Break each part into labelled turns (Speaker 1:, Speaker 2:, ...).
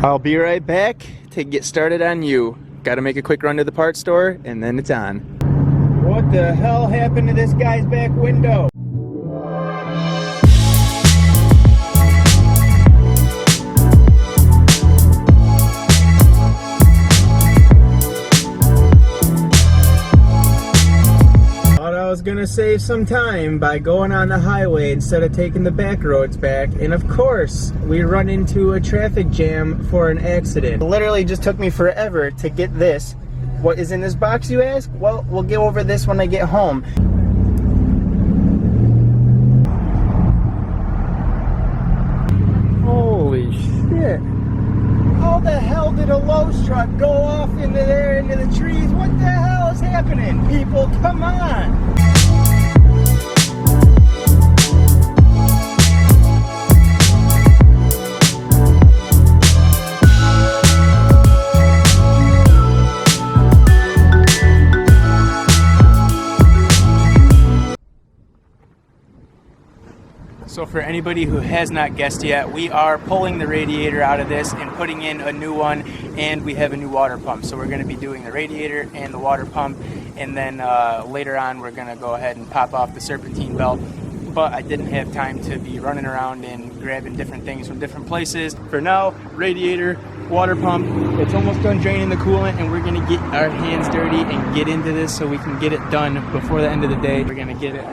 Speaker 1: I'll be right back to get started on you. Gotta make a quick run to the parts store and then it's on. What the hell happened to this guy's back window? I was gonna save some time by going on the highway instead of taking the back roads back, and of course we run into a traffic jam for an accident. It literally just took me forever to get this. What is in this box, you ask? Well, we'll go over this when I get home. Holy shit. How the hell did a Lowe's truck go off into there, into the trees? What the hell is happening? People, come on! So for anybody who has not guessed yet, we are pulling the radiator out of this and putting in a new one, and we have a new water pump. So we're going to be doing the radiator and the water pump, and then later on we're going to go ahead and pop off the serpentine belt. But I didn't have time to be running around and grabbing different things from different places. For now, radiator, water pump, it's almost done draining the coolant, and we're going to get our hands dirty and get into this so we can get it done before the end of the day. We're going to get it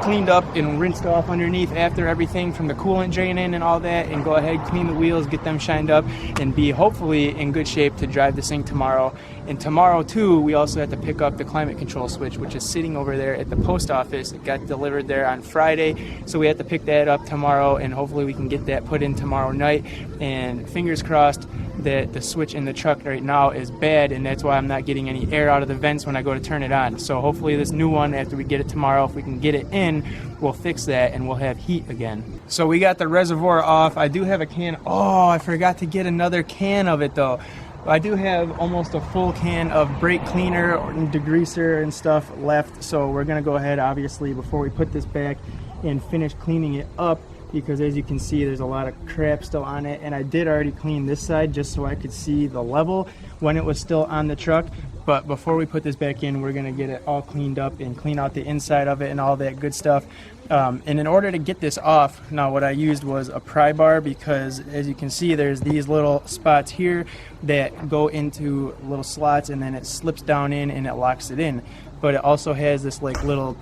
Speaker 1: cleaned up and rinsed off underneath after everything from the coolant draining and all that, and go ahead, clean the wheels, get them shined up, and be hopefully in good shape to drive this thing tomorrow. And tomorrow too, we also have to pick up the climate control switch, which is sitting over there at the post office. It got delivered there on Friday, so we have to pick that up tomorrow, and hopefully we can get that put in tomorrow night. And fingers crossed that the switch in the truck right now is bad, and that's why I'm not getting any air out of the vents when I go to turn it on. So hopefully this new one, after we get it tomorrow, if we can get it in, we'll fix that and we'll have heat again. So we got the reservoir off. I do have a can. Oh, I forgot to get another can of it though. I do have almost a full can of brake cleaner and degreaser and stuff left, so we're gonna go ahead, obviously, before we put this back and finish cleaning it up, because as you can see there's a lot of crap still on it, and I did already clean this side just so I could see the level when it was still on the truck. But before we put this back in, we're gonna get it all cleaned up and clean out the inside of it and all that good stuff. And in order to get this off, now what I used was a pry bar, because as you can see there's these little spots here that go into little slots, and then it slips down in and it locks it in. But it also has this like little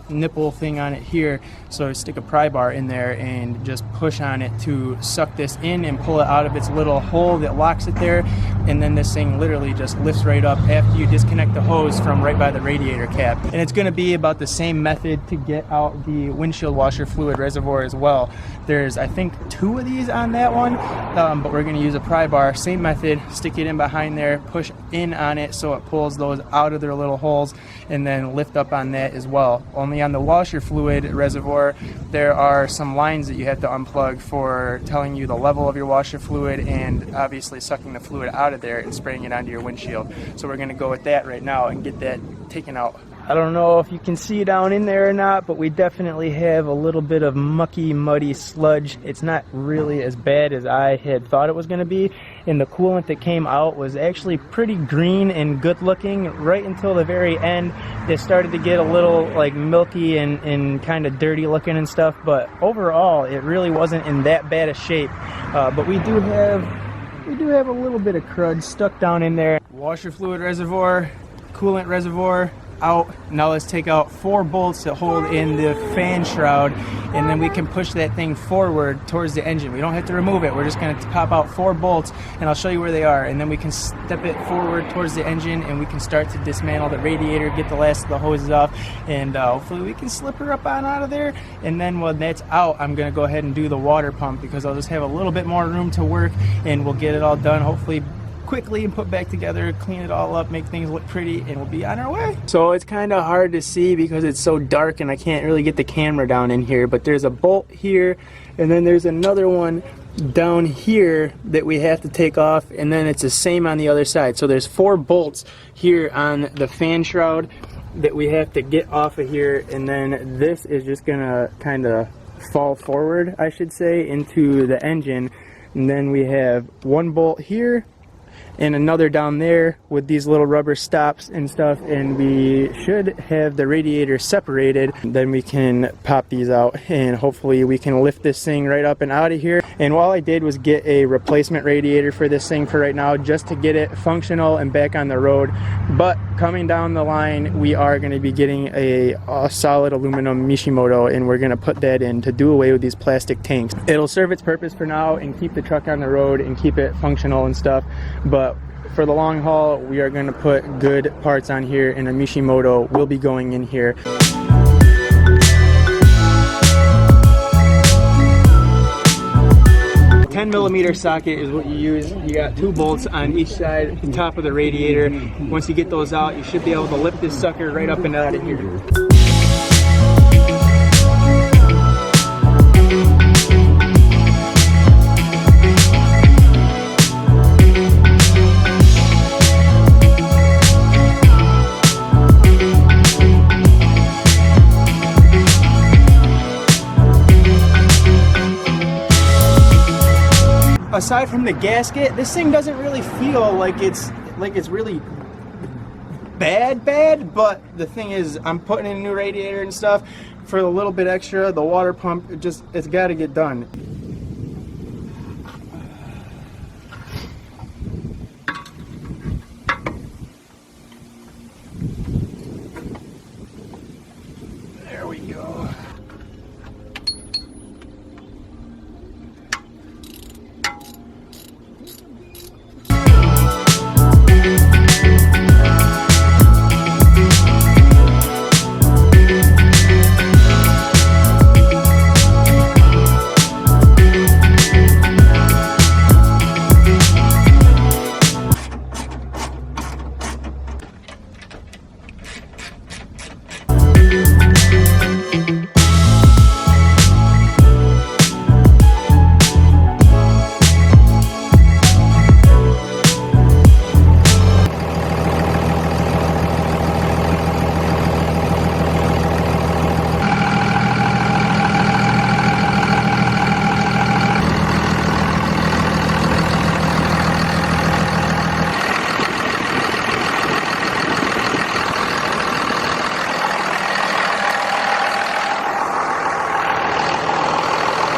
Speaker 1: nipple thing on it here, so I stick a pry bar in there and just push on it to suck this in and pull it out of its little hole that locks it there, and then this thing literally just lifts right up after you disconnect the hose from right by the radiator cap. And it's going to be about the same method to get out the windshield washer fluid reservoir as well. There's I think 2 of these on that one, but we're going to use a pry bar, same method, stick it in behind there, push in on it so it pulls those out of their little holes, and then lift up on that as well. Only on the washer fluid reservoir, there are some lines that you have to unplug for telling you the level of your washer fluid, and obviously sucking the fluid out of there and spraying it onto your windshield. So we're going to go with that right now and get that taken out. I don't know if you can see down in there or not, but we definitely have a little bit of mucky, muddy sludge. It's not really as bad as I had thought it was going to be, and the coolant that came out was actually pretty green and good looking right until the very end. It started to get a little like milky and kind of dirty looking and stuff, but overall it really wasn't in that bad a shape. But we do have a little bit of crud stuck down in there. Washer fluid reservoir, coolant reservoir out. Now let's take out 4 bolts that hold in the fan shroud, and then we can push that thing forward towards the engine. We don't have to remove it. We're just going to pop out 4 bolts, and I'll show you where they are, and then we can step it forward towards the engine, and we can start to dismantle the radiator, get the last of the hoses off, and hopefully we can slip her up on out of there. And then when that's out, I'm going to go ahead and do the water pump, because I'll just have a little bit more room to work, and we'll get it all done hopefully quickly and put back together, clean it all up, make things look pretty, and we'll be on our way. So it's kind of hard to see because it's so dark and I can't really get the camera down in here, but there's a bolt here, and then there's another one down here that we have to take off, and then it's the same on the other side. So there's 4 bolts here on the fan shroud that we have to get off of here, and then this is just gonna kind of fall forward, I should say, into the engine. And then we have one bolt here and another down there with these little rubber stops and stuff, and we should have the radiator separated. Then we can pop these out and hopefully we can lift this thing right up and out of here. And all I did was get a replacement radiator for this thing for right now, just to get it functional and back on the road. But coming down the line, we are going to be getting a solid aluminum Mishimoto, and we're going to put that in to do away with these plastic tanks. It'll serve its purpose for now and keep the truck on the road and keep it functional and stuff, but for the long haul, we are going to put good parts on here, and a Mishimoto will be going in here. 10mm socket is what you use. You got 2 bolts on each side, the top of the radiator. Once you get those out, you should be able to lift this sucker right up and out of here. Aside from the gasket, this thing doesn't really feel like it's really bad, but the thing is, I'm putting in a new radiator and stuff for a little bit extra. The water pump, it's got to get done. There we go.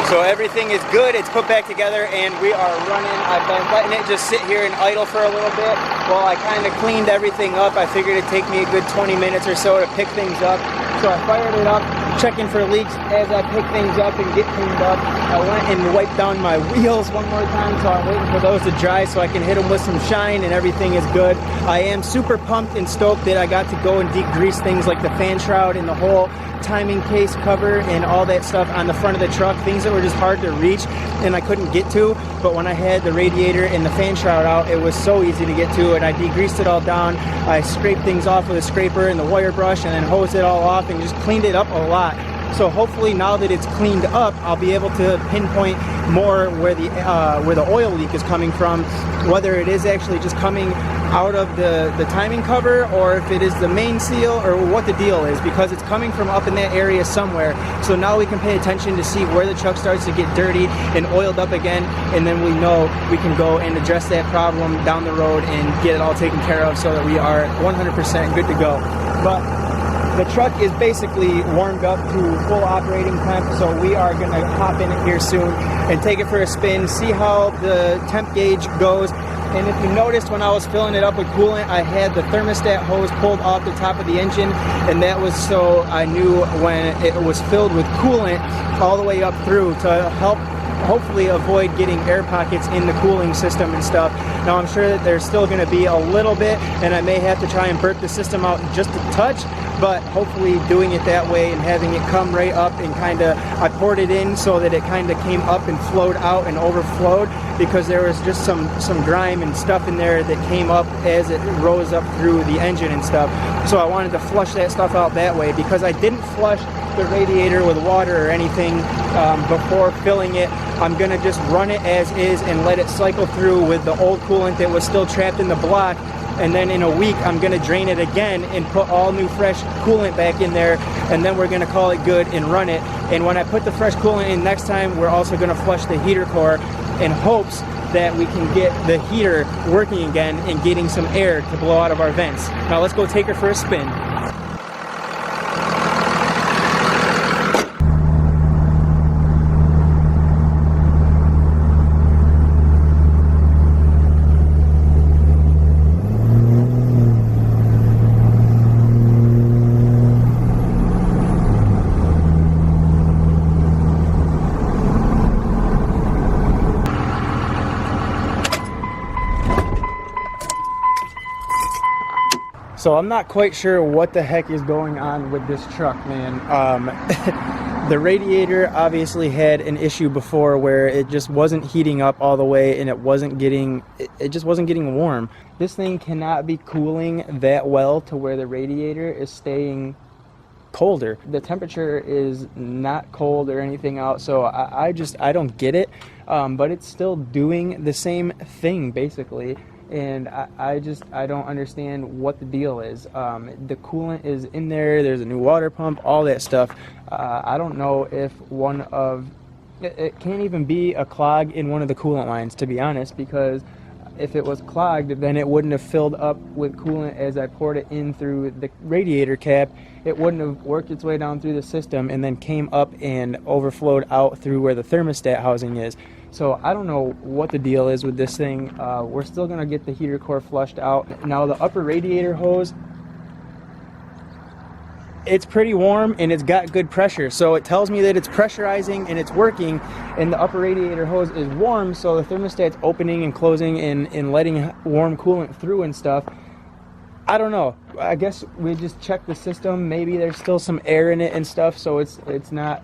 Speaker 1: So everything is good, it's put back together, and we are running. I've been letting it just sit here and idle for a little bit while I kind of cleaned everything up. I figured it'd take me a good 20 minutes or so to pick things up. So I fired it up, checking for leaks as I pick things up and get cleaned up. I went and wiped down my wheels one more time, so I'm waiting for those to dry so I can hit them with some shine, and everything is good. I am super pumped and stoked that I got to go and degrease things like the fan shroud and the whole timing case cover and all that stuff on the front of the truck, things that were just hard to reach and I couldn't get to. But when I had the radiator and the fan shroud out, it was so easy to get to, and I degreased it all down. I scraped things off with a scraper and the wire brush, and then hosed it all off and just cleaned it up a lot. So hopefully now that it's cleaned up, I'll be able to pinpoint more where the oil leak is coming from, whether it is actually just coming out of the timing cover, or if it is the main seal, or what the deal is, because it's coming from up in that area somewhere. So now we can pay attention to see where the truck starts to get dirty and oiled up again, and then we know we can go and address that problem down the road and get it all taken care of so that we are 100% good to go. But the truck is basically warmed up to full operating temp, so we are going to hop in it here soon and take it for a spin, see how the temp gauge goes. And if you noticed, when I was filling it up with coolant, I had the thermostat hose pulled off the top of the engine, and that was so I knew when it was filled with coolant all the way up through to help hopefully avoid getting air pockets in the cooling system and stuff. Now I'm sure that there's still going to be a little bit, and I may have to try and burp the system out just a touch, but hopefully doing it that way and having it come right up and I poured it in so that it kind of came up and flowed out and overflowed, because there was just some grime and stuff in there that came up as it rose up through the engine and stuff. So I wanted to flush that stuff out that way, because I didn't flush the radiator with water or anything before filling it. I'm gonna just run it as is and let it cycle through with the old coolant that was still trapped in the block, and then in a week I'm gonna drain it again and put all new fresh coolant back in there, and then we're gonna call it good and run it. And when I put the fresh coolant in next time, we're also gonna flush the heater core in hopes that we can get the heater working again and getting some air to blow out of our vents. Now let's go take her for a spin. So I'm not quite sure what the heck is going on with this truck, man. The radiator obviously had an issue before where it just wasn't heating up all the way and it just wasn't getting warm. This thing cannot be cooling that well to where the radiator is staying colder. The temperature is not cold or anything out, so I don't get it. But it's still doing the same thing basically. And I don't understand what the deal is. The coolant is in there, there's a new water pump, all that stuff. I don't know if it can't even be a clog in one of the coolant lines, to be honest, because if it was clogged, then it wouldn't have filled up with coolant as I poured it in through the radiator cap. It wouldn't have worked its way down through the system and then came up and overflowed out through where the thermostat housing is. So I don't know what the deal is with this thing. We're still gonna get the heater core flushed out. Now the upper radiator hose, it's pretty warm and it's got good pressure. So it tells me that it's pressurizing and it's working, and the upper radiator hose is warm, so the thermostat's opening and closing and letting warm coolant through and stuff. I don't know. I guess we just check the system. Maybe there's still some air in it and stuff, so it's not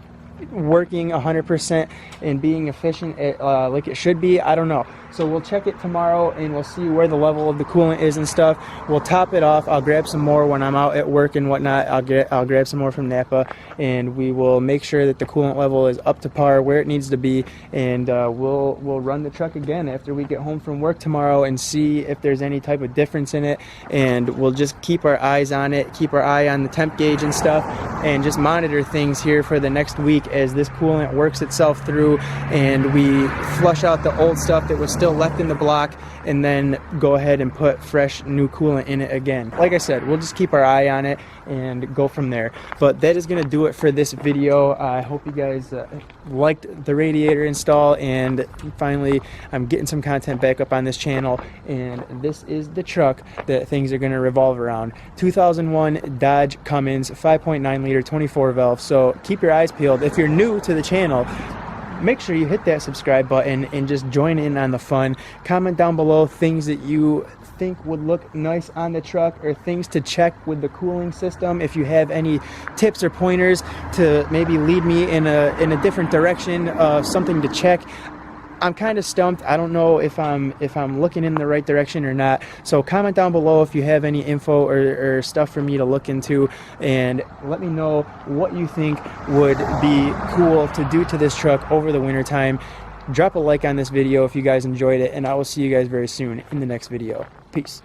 Speaker 1: working 100% and being efficient like it should be. I don't know. So we'll check it tomorrow and we'll see where the level of the coolant is and stuff. We'll top it off. I'll grab some more when I'm out at work and whatnot. I'll grab some more from Napa, and we will make sure that the coolant level is up to par where it needs to be, and we'll run the truck again after we get home from work tomorrow and see if there's any type of difference in it, and we'll just keep our eyes on it, keep our eye on the temp gauge and stuff, and just monitor things here for the next week as this coolant works itself through and we flush out the old stuff that was still left in the block, and then go ahead and put fresh new coolant in it again. Like I said, we'll just keep our eye on it and go from there. But that is going to do it for this video. I hope you guys liked the radiator install, and finally I'm getting some content back up on this channel, and this is the truck that things are going to revolve around. 2001 Dodge Cummins 5.9 liter 24 valve. So keep your eyes peeled. If you're new to the channel, make sure you hit that subscribe button and just join in on the fun. Comment down below things that you think would look nice on the truck, or things to check with the cooling system. If you have any tips or pointers to maybe lead me in a different direction of something to check. I'm kind of stumped. I don't know if I'm looking in the right direction or not. So comment down below if you have any info or stuff for me to look into, and let me know what you think would be cool to do to this truck over the winter time. Drop a like on this video if you guys enjoyed it, and I will see you guys very soon in the next video. Peace.